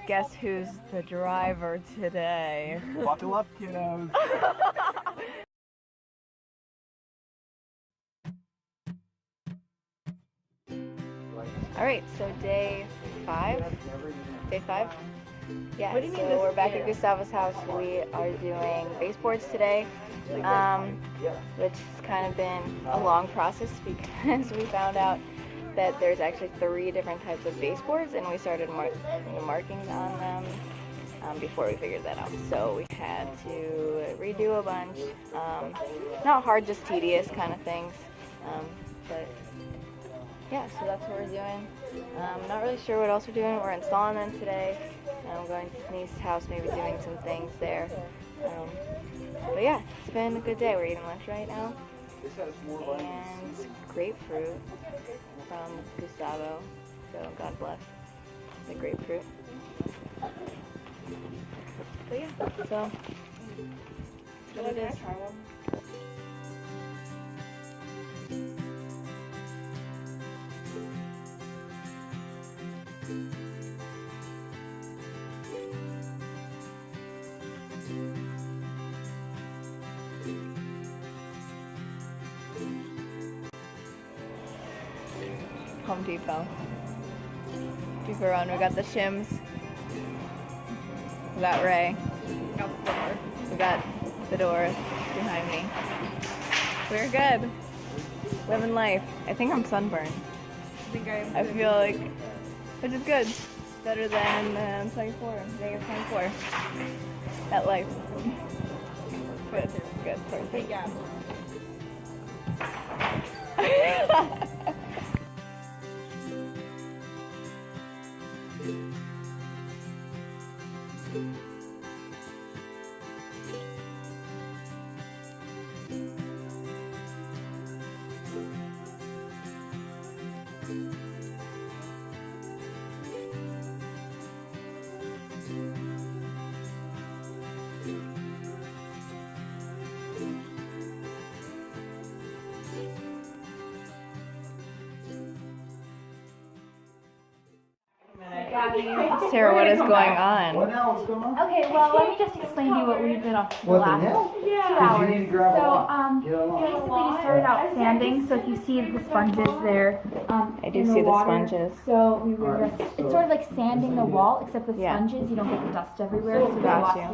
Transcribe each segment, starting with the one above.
Guess who's the driver today? Buckle up, kiddos. Alright, so day 5? Day 5? Yeah, What do you mean so we're back year? at Gustavo's house. We are doing baseboards today, which has kind of been a long process because we found out that there's actually 3 different types of baseboards, and we started marking on them before we figured that out. So we had to redo a bunch. Not hard, just tedious kind of things. But yeah, so that's what we're doing. Not really sure what else we're doing. We're installing them today. I'm going to Denise's house, maybe doing some things there. But yeah, it's been a good day. We're eating lunch right now. And grapefruit from Gustavo. So God bless the grapefruit. But yeah, so that's what it is. Home Depot. Keep her on. We got the shims. We got Ray. We got the door behind me. We're good. Living life. I think I'm sunburned. I feel like, which is good. Better than 24. Negative 24. That life. Good. Good. Perfect. Yeah. Sarah, what is going on? What now? What's going on? Okay, well, let me just explain to you what we've been up to the What the last hell? 2 hours. You need to grab So, Get along. basically we started out sanding, so if you see the sponges there, I do in see the water, sponges. So we were just, it's sort of like sanding the wall, except with Yeah. sponges, you don't get the dust everywhere, so it's a Got lot you.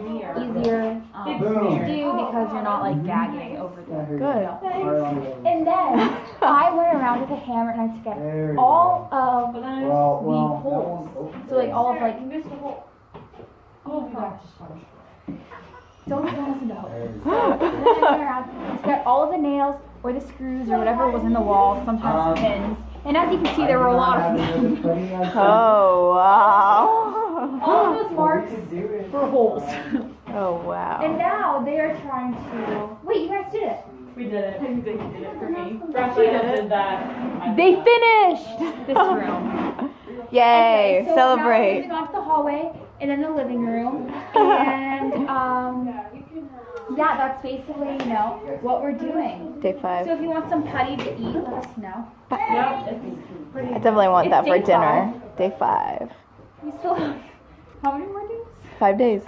easier to do because you're not like gagging over the Good. And then I went around with a hammer and I took out all of the holes. So like all of like, oh my gosh. Don't listen to hope. So then I went around and took out all of the nails or the screws or whatever was in the wall, sometimes pins. And as you can see, there were a lot of them. Oh, wow. All of those marks were holes. Oh, wow. And now they are trying to, wait, you guys did it. We did it. He did it for me. Raphael did that. They finished this room. Yay, Okay, so celebrate. now we're moving on to the hallway and then the living room. And yeah, that's basically, what we're doing. Day 5. So if you want some putty to eat, let us know. I definitely want that for It's day dinner. Day 5. We still have, how many more days? 5 days.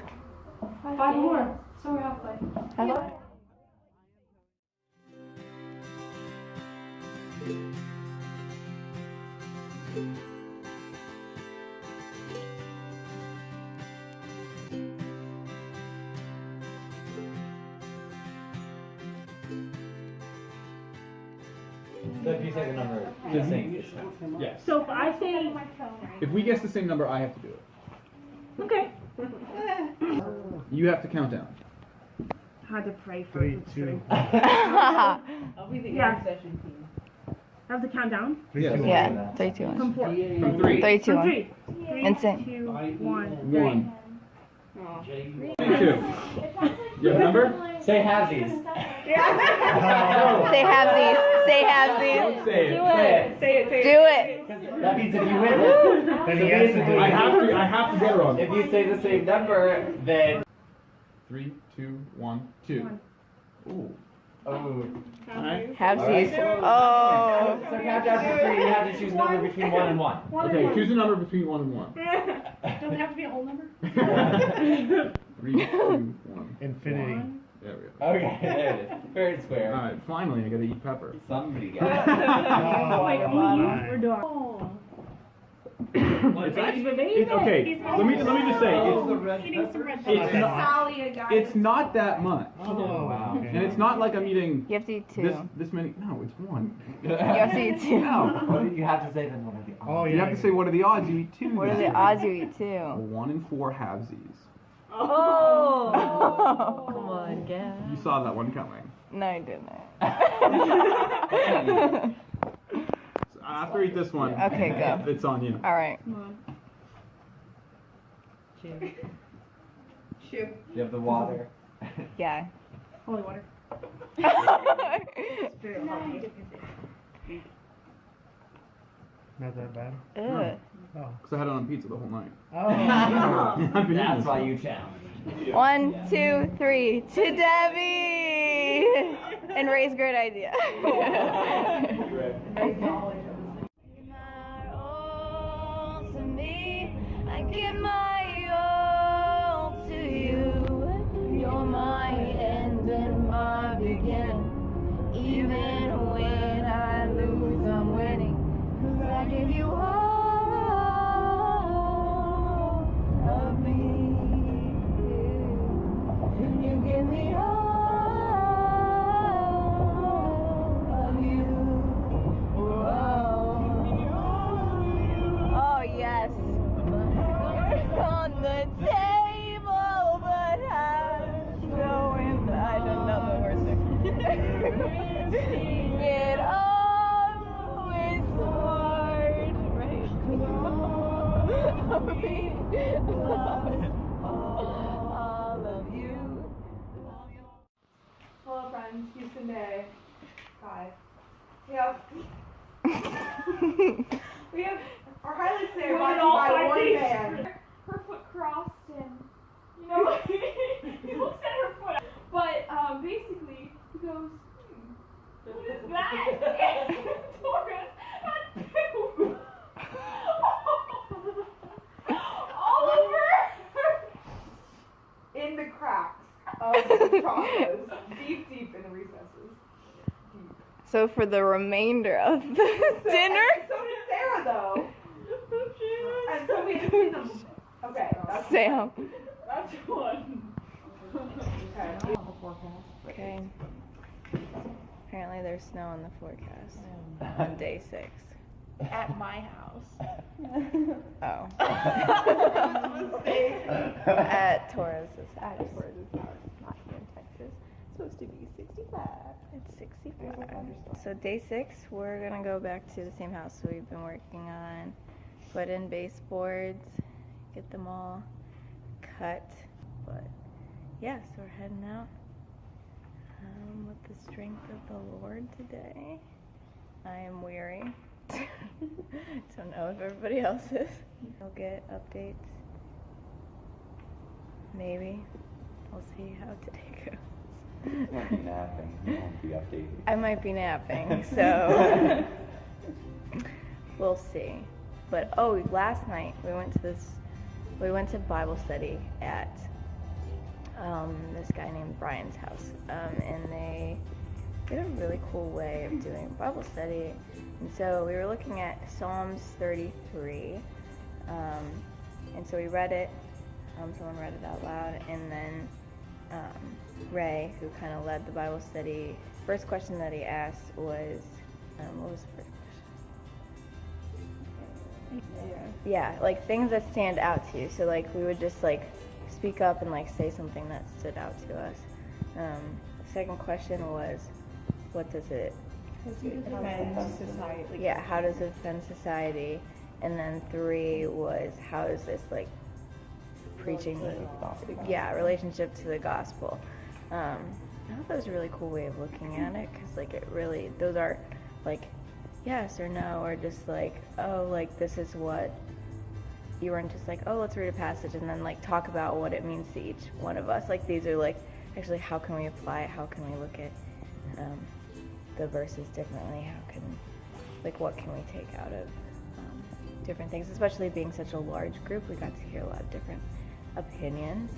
5 more. So we're halfway. Halfway. So if you say the number, just saying. Yes. So if I say, If we guess the same number, I have to do it. okay. You have to count down. Had to pray for 3, it. 2. I'll be the session team. I have to count down? Yes. Yeah, 3, 2, 1. From 4. From 3. 3, 2, From 1. 3. 3, Insane. 2, 1. 1. Oh. 2. You have a number? Say halvesies. Say halvesies. Say halvesies. Don't say it. Say it. Do it. That means if you win, Then he has to do I it. have to get it wrong. if you say the same number, then 3, 2, 1, 2. Ooh. oh. Alright. Halvesies. Alright. Oh. So count down to 3. You have to choose a number between 1 and 1. Okay, choose a number between 1 and 1. Doesn't have to be a whole whole number? 3, 2, 1. Infinity. There we go. Okay, there it is. Fair and square. Alright, finally I gotta eat pepper. Somebody got it. Water bottle. We're done. It's actually, okay, let me just say, it's not that much. Oh, wow. And it's not like I'm eating You have to eat two. this many. No, it's one. You have to eat two. No. What did you have to say then? What are the Oh, You have to say what are the odds you eat two. What are this the way. odds you eat A two? 1 in 4 halvesies. Oh! Come on, Gab. You saw that one coming. No, I didn't. So after I eat this one, Okay, go. it's on you. Alright. You have the water. Yeah. Holy water. Not that bad. Ugh. Oh. Because I had it on pizza the whole night. Oh. I've been eating That's this why one. you challenge. 1, 2, 3. To Debbie! And Ray's great idea. I give my all to you. You're my end and my beginning. Even when I lose, I'm winning. 'Cause I give you all of me. You give me all of you. Oh, yes. On the table, but I'm showing. I don't know the words. It always hard, right? All of you. Hello, friends. Houston Day. Hi. We have our highlights today are brought to you by one man. Her foot crossed and, you know, he looks at her foot. But basically, he goes, what is that? And Taurus had poop all over in the cracks of the chocolates, deep in the recesses. So for the remainder of the dinner. So did Sarah, though. And so we had to clean them. Okay, that's Sam. That's one. Okay. Okay. Apparently there's snow in the forecast on day 6. At my house. Oh. Mistake. At Taurus's house. Not here in Texas. It's supposed to be 65. It's 65. So day 6, we're gonna go back to the same house we've been working on. Put in baseboards, get them all cut. But yeah, so we're heading out with the strength of the Lord today. I am weary. Don't know if everybody else is. We'll get updates. Maybe. We'll see how today goes. You won't be napping. You won't be updated. I might be napping, so we'll see. But last night we went to Bible study at this guy named Brian's house, and they did a really cool way of doing Bible study. And so we were looking at Psalms 33, and so we read it. Someone read it out loud, and then Ray, who kind of led the Bible study, first question that he asked was, what was the first question? Yeah, like things that stand out to you. So like we would just like speak up and like say something that stood out to us. The second question was, what does it Defend society. Yeah, how does it defend society? And then 3 was, how is this like preaching relationship to the gospel. I thought that was a really cool way of looking at it, because like it really, those are like yes or no, or just like, oh, like this is what, you weren't just like, oh, let's read a passage and then like talk about what it means to each one of us. Like these are like, actually, how can we apply it? How can we look at the verses differently? How can, like, what can we take out of different things, especially being such a large group. We got to hear a lot of different opinions.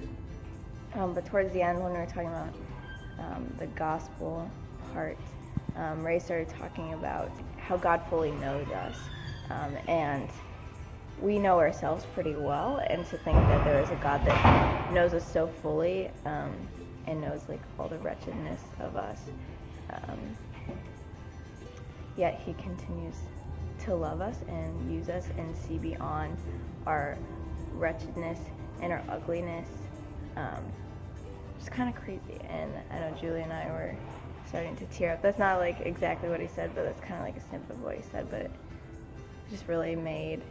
But towards the end, when we were talking about the gospel part, Ray started talking about how God fully knows us, and we know ourselves pretty well, and to think that there is a God that knows us so fully and knows like all the wretchedness of us, yet he continues to love us and use us and see beyond our wretchedness and our ugliness. It's kind of crazy, and I know Julie and I were starting to tear up. That's not like exactly what he said, but that's kind of like a snippet of what he said, but it just really made,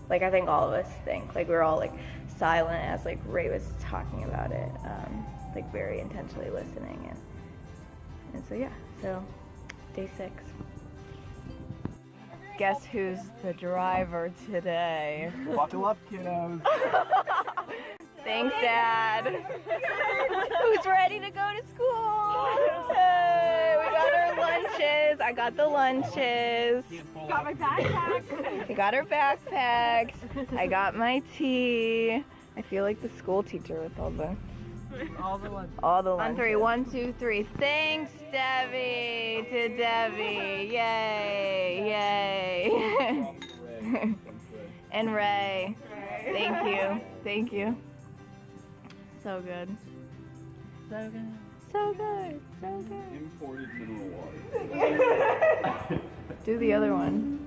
like, I think all of us think, like, we were all like silent as like Ray was talking about it, like very intentionally listening, and so yeah, so day 6. Guess who's the driver today? Buckle up, kiddos. Thanks, Dad. Who's ready to go to school? Hey, we got our lunches. I got the lunches. Got my backpack. We got our backpacks. I got my tea. I feel like the school teacher with all the lunches. On 3, 1, 2, 3. Thanks, Debbie. To Debbie. Yay. Yay. And Ray. Thank you. Thank you. So good. So good. So good. So good. Imported mineral water. Do the other one.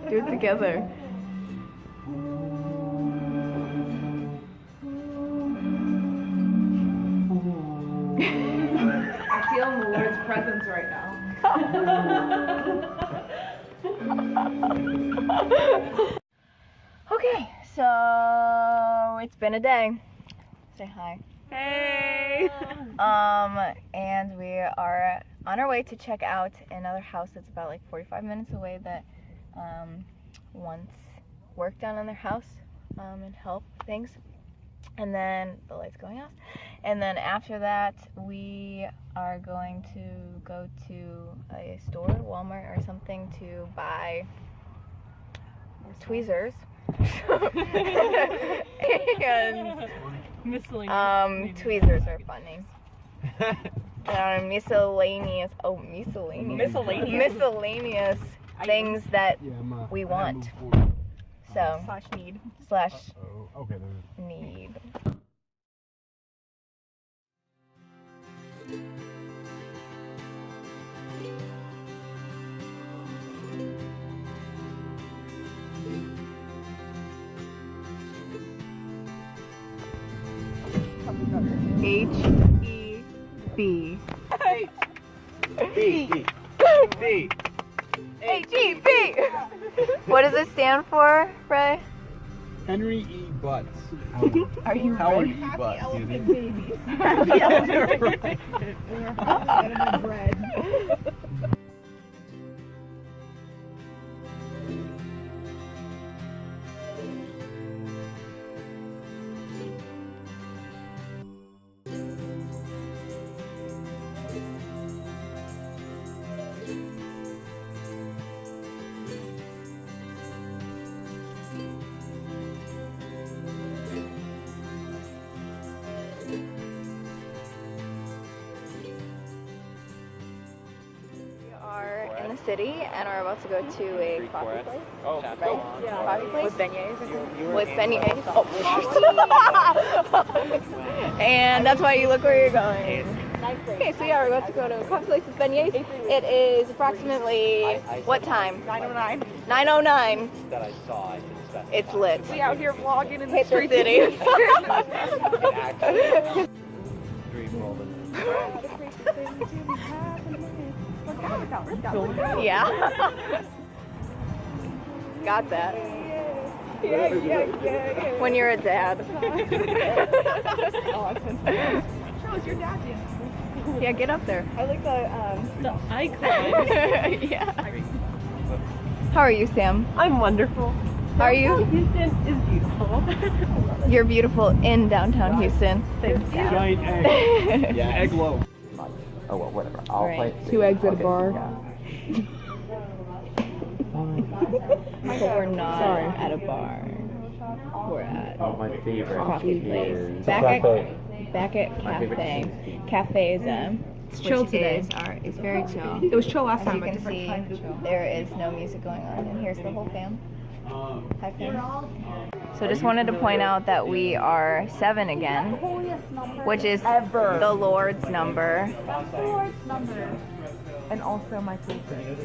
Do it together. I feel the Lord's presence right now. Okay, so it's been a day. Say hi. Hey. And we are on our way to check out another house that's about like 45 minutes away that wants work done on their house and help things. And then the light's going off. And then after that, we are going to go to a store, Walmart or something, to buy tweezers. And tweezers are funny. Miscellaneous things that we want. So /need. Okay, need. H-E-B. B. H-E-B. What does it stand for, Ray? Henry E. Butts. Are you Howard ready? E. Butts. Bread. In the city, and we're about to go to a coffee place. Oh, Right? yeah. Coffee place? With beignets. With beignets. Oh. And that's why you look where you're going. Okay, so yeah, we're about to go to a coffee place with beignets. It is approximately, what time? 9:09. 9:09. That I saw, I didn't specify. It's lit. We out here vlogging in the Hit the streets. city. Dream rolling. Yeah. Got that. Yeah. When you're a dad. Shows your dad dance. Yeah, get up there. I like the icon. Yeah. How are you, Sam? I'm wonderful. How are you? Houston is beautiful. You're beautiful in downtown Houston. Thanks. Giant egg. Yeah, Egg loaf. Oh well, whatever. I'll Right. play. 2 eggs at a bar. Yeah. But we're not Sorry. at a bar. We're at Oh, my favorite coffee place. is Back at My favorite Cafeza. It's chill today. It's very chill. It was chill last As you time, but can different see, kind of chill. there is no music going on, and here's the whole fam. Hi, fam. So just wanted to point out that we are 7 again, which is the Lord's number. And also my favorite.